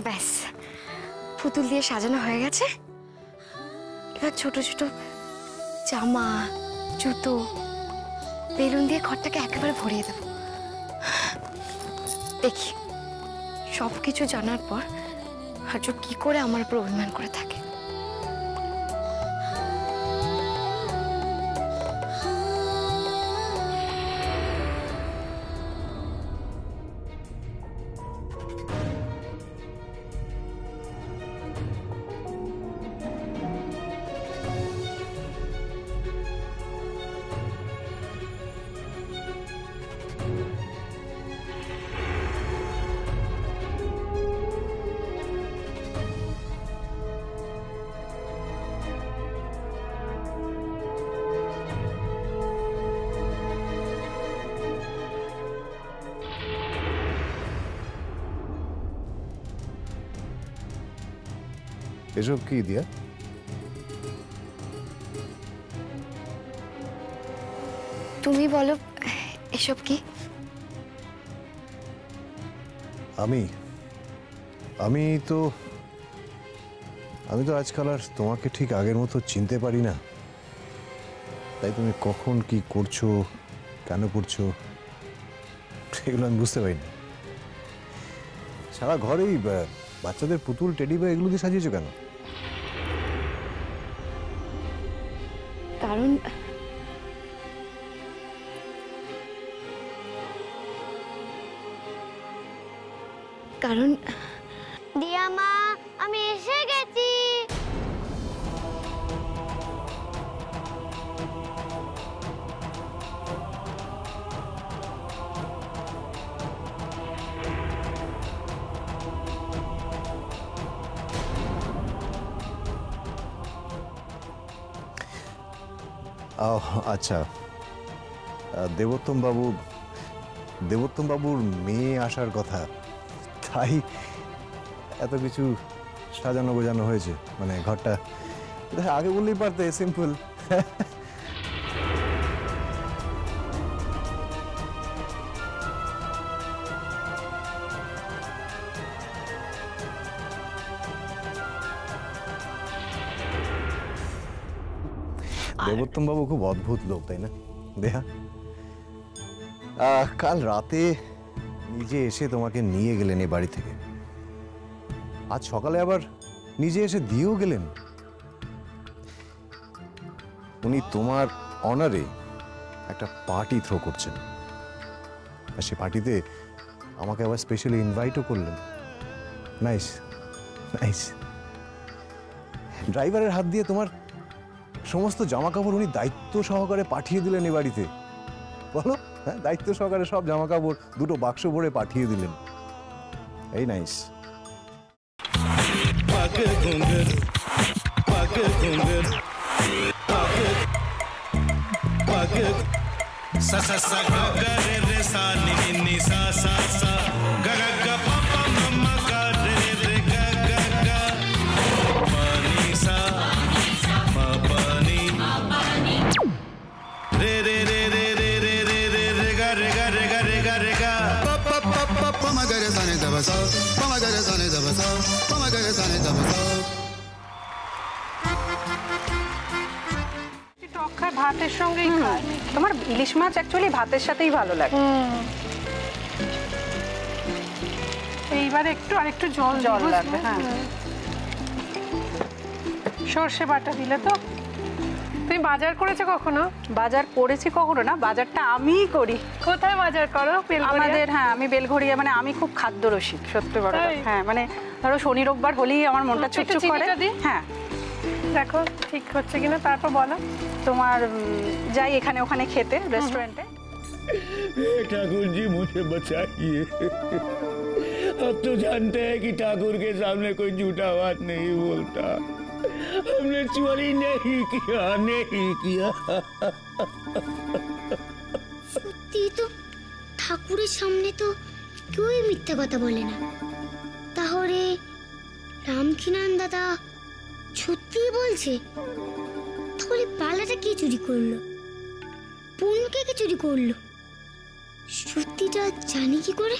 ব্যাস পুতুল দিয়ে সাজানো হয়ে গেছে। এবার ছোট ছোট জামা, জুতো, বেলুন দিয়ে ঘরটাকে একেবারে ভরিয়ে দেব। দেখি সবকিছু জানার পর আর্য কি করে আমার উপর অভিমান করে থাকে। এসব কি দিয়া? তুমি বলো এসব কি? আমি তো আজকাল আর তোমাকে ঠিক আগের মতো চিনতে পারি না। তাই তুমি কখন কি করছো, কেন করছো, সেগুলো আমি বুঝতে পারি না। সারা ঘরেই বাচ্চাদের পুতুল, টেডি বা এগুলো দিয়ে সাজিয়েছো কেন? কারণ দিয়া মা, আমি এসে গেছি। আচ্ছা, দেবোত্তম বাবুর মেয়ে আসার কথা, তাই এত কিছু সাজানো গোজানো হয়েছে। মানে ঘরটা আগে বললেই পারতে, সিম্পল। দেবোত্তম বাবু খুব অদ্ভুত লোক, তাই না দেহা? কাল রাতে নিজে এসে তোমাকে নিয়ে গেলেন এই বাড়ি থেকে, আজ সকালে আবার নিজে এসে দিয়েও গেলেন। উনি তোমার অনারে একটা পার্টি থ্রো করছেন, আর সে পার্টিতে আমাকে আবার স্পেশালি ইনভাইটও করলেন। Nice nice. ড্রাইভারের হাত দিয়ে তোমার সমস্ত জামা কাপড় উনি দায়িত্ব সহকারে পাঠিয়ে দিলেন এ বাড়িতে। বলো, হ্যাঁ, দায়িত্ব সহকারে সব জামা কাপড় দুটো বাক্স ভরে পাঠিয়ে দিলেন। এই নাইস। ভাতের সঙ্গেই খায়। তোমার ইলিশ মাছ অ্যাকচুয়ালি ভাতের সাথেই ভালো লাগে। এইবার আরেকটু জল লাগবে। হ্যাঁ, সর্ষে বাটা দিলে তো। তুমি বাজার করেছো কখনো? বাজার করেছি কখনো না, বাজারটা আমিই করি। কোথায় বাজার করো? আমাদের, হ্যাঁ, আমি বেলঘড়িয়া। মানে আমি খুব খাদ্য রসিক, সত্যি বড়। হ্যাঁ, মানে ধরো শনি রোববার হলেই আমার মনটা চুপচুপ করে। হ্যাঁ, দেখো ঠিক হচ্ছে কিনা, তারপর বলো। তোমার যাই এখানে ওখানে খেতে, रेस्टोरेंटे। ठाकुर जी मुझे बचाइए। अब तो जानते हैं कि ठाकुर के सामने कोई झूठा बात नहीं बोलता। हमने चोरी नहीं किया। সত্যি তো, ঠাকুরের সামনে তো কেউই মিথ্যা কথা বলে না। তাহলে রামকিনান দাদা সত্যি বলছে? তাহলে পালাটা কে চুরি করলো? পুনকে কে চুরি করলো? সত্যিটা জানি কি করে?